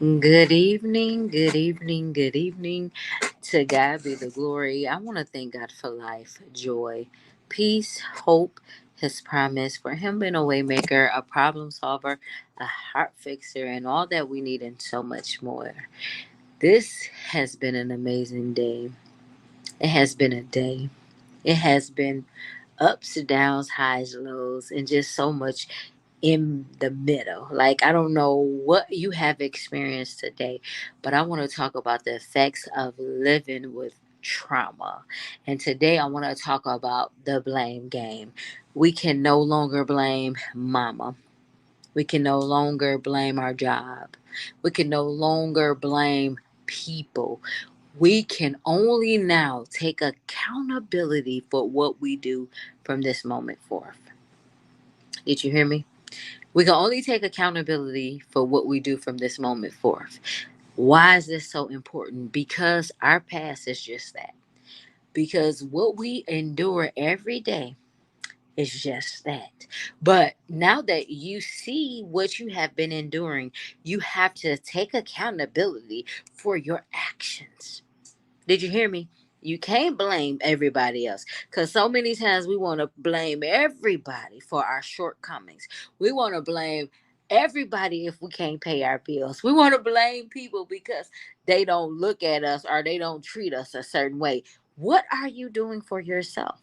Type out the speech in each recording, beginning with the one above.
Good evening, good evening, good evening. To God be the glory. I want to thank God for life, joy, peace, hope, His promise, for Him being a waymaker, a problem solver, a heart fixer, and all that we need, and so much more. This has been an amazing day. It has been a day. It has been ups and downs, highs, lows, and just so much in the middle. Like, I don't know what you have experienced today, but I want to talk about the effects of living with trauma. And today I want to talk about the blame game. We can no longer blame mama. We can no longer blame our job. We can no longer blame people. We can only now take accountability for what we do from this moment forth. Did you hear me? We can only take accountability for what we do from this moment forth. Why is this so important? Because our past is just that. Because what we endure every day is just that. But now that you see what you have been enduring, you have to take accountability for your actions. Did you hear me? You can't blame everybody else because so many times we want to blame everybody for our shortcomings. We want to blame everybody if we can't pay our bills. We want to blame people because they don't look at us or they don't treat us a certain way. What are you doing for yourself?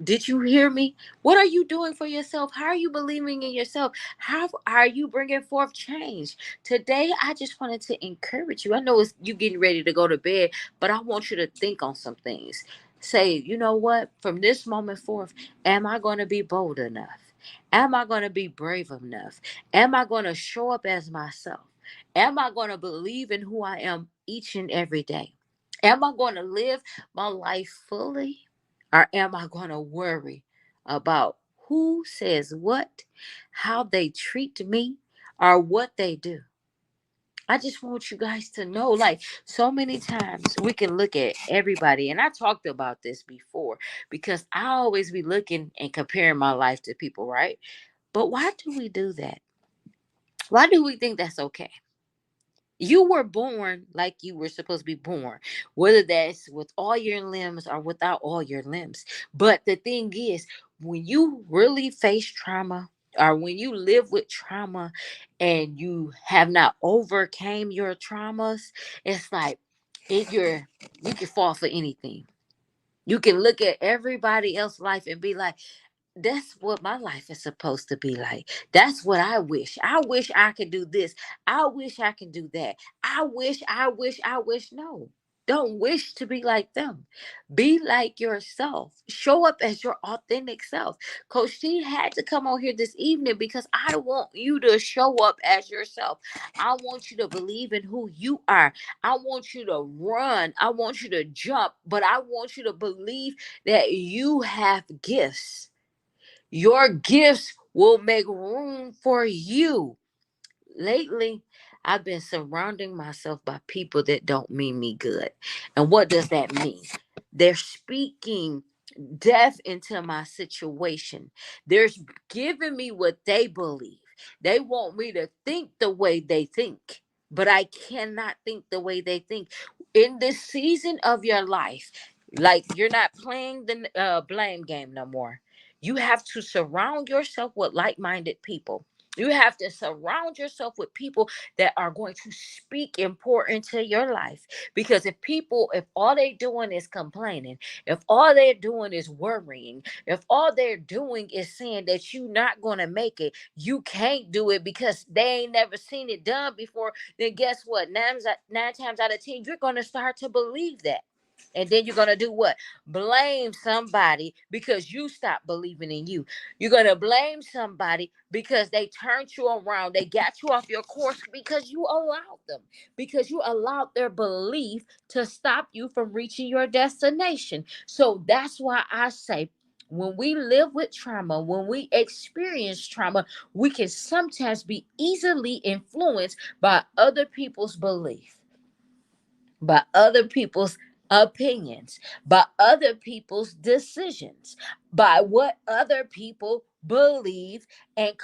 Did you hear me? What are you doing for yourself? How are you believing in yourself? How are you bringing forth change? Today, I just wanted to encourage you. I know it's you getting ready to go to bed, but I want you to think on some things. Say, you know what? From this moment forth, am I going to be bold enough? Am I going to be brave enough? Am I going to show up as myself? Am I going to believe in who I am each and every day? Am I going to live my life fully? Or am I going to worry about who says what, how they treat me, or what they do? I just want you guys to know, like, so many times we can look at everybody, and I talked about this before because I always be looking and comparing my life to people, right? But why do we do that? Why do we think that's okay? You were born like you were supposed to be born, whether that's with all your limbs or without all your limbs. But the thing is, when you really face trauma, or when you live with trauma and you have not overcame your traumas, it's like you can fall for anything. You can look at everybody else's life and be like, that's what my life is supposed to be like. That's what I wish. I wish I could do this. I wish I can do that. I wish. No, don't wish to be like them. Be like yourself. Show up as your authentic self. Coach T had to come on here this evening because I want you to show up as yourself. I want you to believe in who you are. I want you to run. I want you to jump, but I want you to believe that you have gifts. Your gifts will make room for you. Lately, I've been surrounding myself by people that don't mean me good. And what does that mean? They're speaking death into my situation. They're giving me what they believe. They want me to think the way they think, but I cannot think the way they think. In this season of your life, like you're not playing the blame game no more. You have to surround yourself with like minded people. You have to surround yourself with people that are going to speak important to your life. Because if all they doing is complaining, if all they're doing is worrying, if all they're doing is saying that you're not going to make it, you can't do it because they ain't never seen it done before, then guess what? Nine times out of 10, you're going to start to believe that. And then you're going to do what? Blame somebody because you stopped believing in you. You're going to blame somebody because they turned you around. They got you off your course because you allowed them, because you allowed their belief to stop you from reaching your destination. So that's why I say, when we live with trauma, when we experience trauma, we can sometimes be easily influenced by other people's belief, by other people's opinions, by other people's decisions, by what other people believe and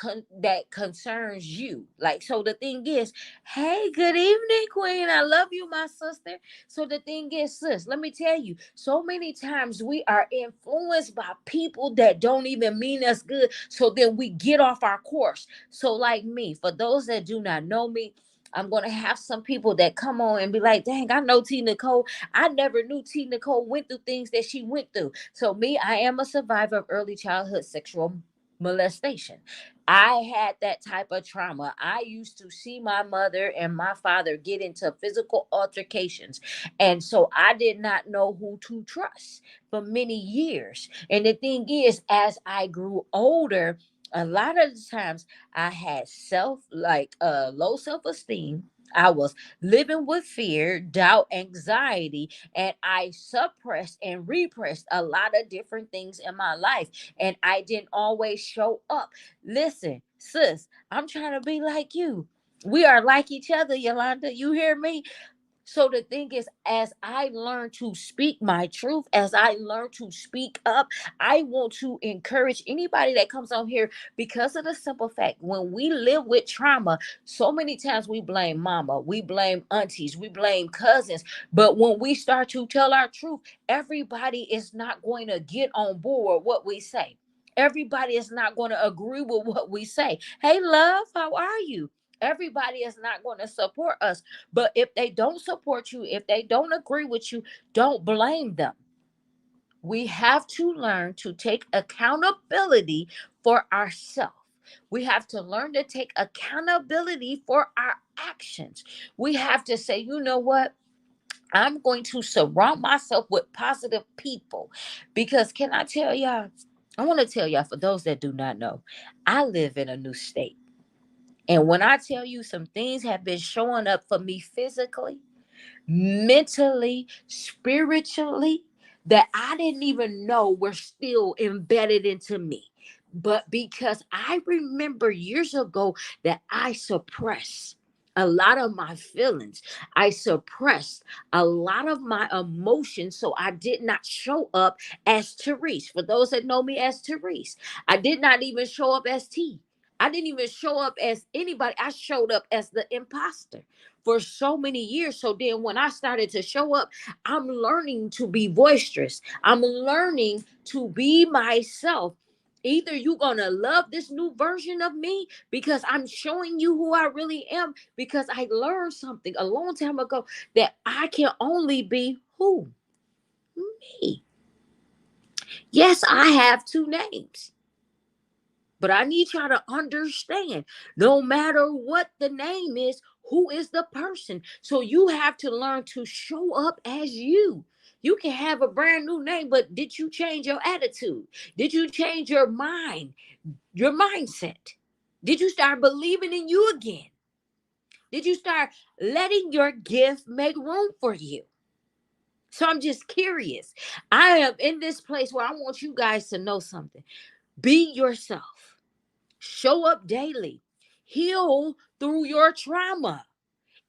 that concerns you. Like, so the thing is, hey, good evening, Queen. I love you, my sister. So the thing is, sis, let me tell you, so many times we are influenced by people that don't even mean us good. So then we get off our course. So, like me, for those that do not know me, I'm going to have some people that come on and be like, dang, I know Tea Nicole. I never knew Tea Nicole went through things that she went through. So, me, I am a survivor of early childhood sexual molestation. I had that type of trauma. I used to see my mother and my father get into physical altercations. And so I did not know who to trust for many years. And the thing is, as I grew older, a lot of the times I had low self-esteem. I was living with fear, doubt, anxiety, and I suppressed and repressed a lot of different things in my life. And I didn't always show up. Listen, sis, I'm trying to be like you. We are like each other, Yolanda. You hear me? So the thing is, as I learn to speak my truth, as I learn to speak up, I want to encourage anybody that comes on here, because of the simple fact, when we live with trauma, so many times we blame mama, we blame aunties, we blame cousins. But when we start to tell our truth, everybody is not going to get on board with what we say. Everybody is not going to agree with what we say. Hey, love, how are you? Everybody is not going to support us. But if they don't support you, if they don't agree with you, don't blame them. We have to learn to take accountability for ourselves. We have to learn to take accountability for our actions. We have to say, you know what? I'm going to surround myself with positive people. Because can I tell y'all? I want to tell y'all, for those that do not know, I live in a new state. And when I tell you, some things have been showing up for me physically, mentally, spiritually, that I didn't even know were still embedded into me. But because I remember years ago that I suppressed a lot of my feelings, I suppressed a lot of my emotions, so I did not show up as Therese. For those that know me as Therese, I did not even show up as T. I didn't even show up as anybody. I showed up as the imposter for so many years. So then when I started to show up, I'm learning to be boisterous. I'm learning to be myself. Either you're going to love this new version of me because I'm showing you who I really am, because I learned something a long time ago, that I can only be who? Me. Yes, I have two names. But I need y'all to understand, no matter what the name is, who is the person? So you have to learn to show up as you. You can have a brand new name, but did you change your attitude? Did you change your mind, your mindset? Did you start believing in you again? Did you start letting your gift make room for you? So I'm just curious. I am in this place where I want you guys to know something. Be yourself. Show up daily. Heal through your trauma.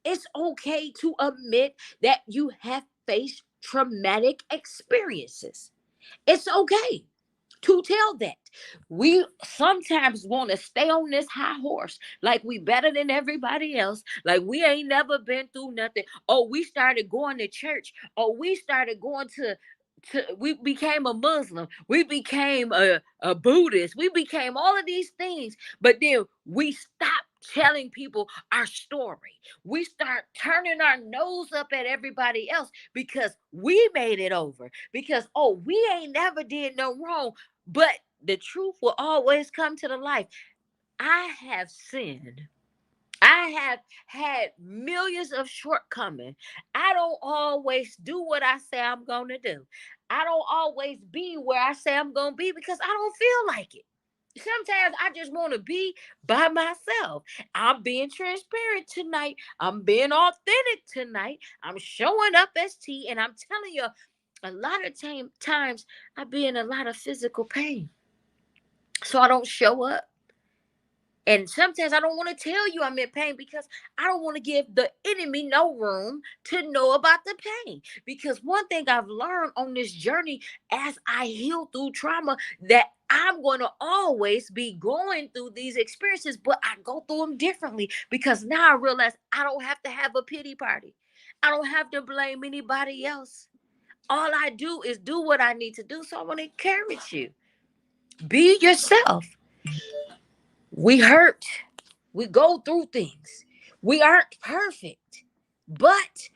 It's okay to admit that you have faced traumatic experiences. It's okay to tell that. We sometimes want to stay on this high horse like we better than everybody else, like we ain't never been through nothing. Oh, we started going to church. Oh, we started going to we became a Muslim, we became a Buddhist, we became all of these things, but then we stopped telling people our story. We start turning our nose up at everybody else because we made it over, because oh, we ain't never did no wrong. But the truth will always come to the light. I have sinned. I have had millions of shortcomings. I don't always do what I say I'm going to do. I don't always be where I say I'm going to be because I don't feel like it. Sometimes I just want to be by myself. I'm being transparent tonight. I'm being authentic tonight. I'm showing up as T, and I'm telling you, a lot of times I be in a lot of physical pain. So I don't show up. And sometimes I don't want to tell you I'm in pain because I don't want to give the enemy no room to know about the pain. Because one thing I've learned on this journey as I heal through trauma, that I'm going to always be going through these experiences, but I go through them differently because now I realize I don't have to have a pity party. I don't have to blame anybody else. All I do is do what I need to do. So I want to encourage you. Be yourself. We hurt. We go through things. We aren't perfect, but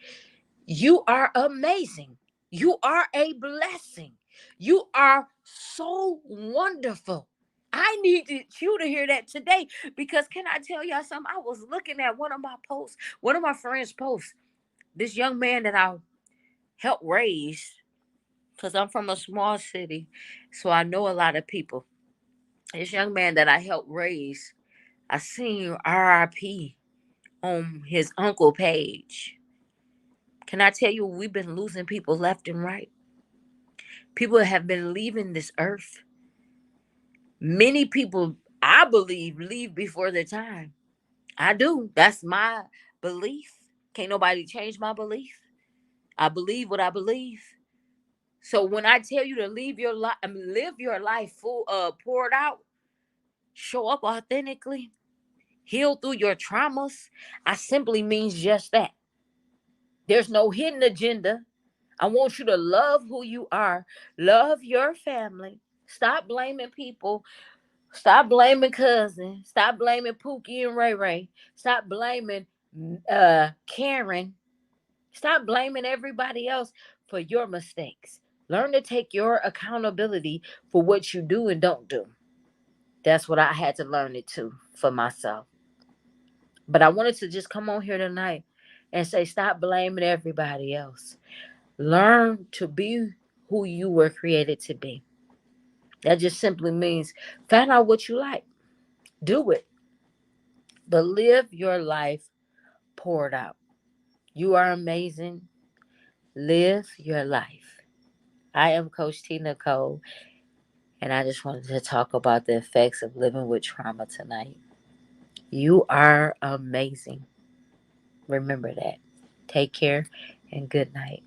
you are amazing. You are a blessing. You are so wonderful. I needed you to hear that today because can I tell y'all something? I was looking at one of my posts, one of my friends' posts. This young man that I helped raise, because I'm from a small city, so I know a lot of people. This young man that I helped raise, I seen RIP on his uncle page. Can I tell you, we've been losing people left and right. People have been leaving this earth. Many people, I believe, leave before their time. I do. That's my belief. Can't nobody change my belief. I believe what I believe. So when I tell you to live your life full, poured out, show up authentically, heal through your traumas, I simply means just that. There's no hidden agenda. I want you to love who you are. Love your family. Stop blaming people. Stop blaming cousin. Stop blaming Pookie and Ray Ray. Stop blaming Karen. Stop blaming everybody else for your mistakes. Learn to take your accountability for what you do and don't do. That's what I had to learn it too for myself. But I wanted to just come on here tonight and say stop blaming everybody else. Learn to be who you were created to be. That just simply means find out what you like, do it, but live your life poured out. You are amazing. Live your life. I am Coach Tea Nicole, and I just wanted to talk about the effects of living with trauma tonight. You are amazing. Remember that. Take care and good night.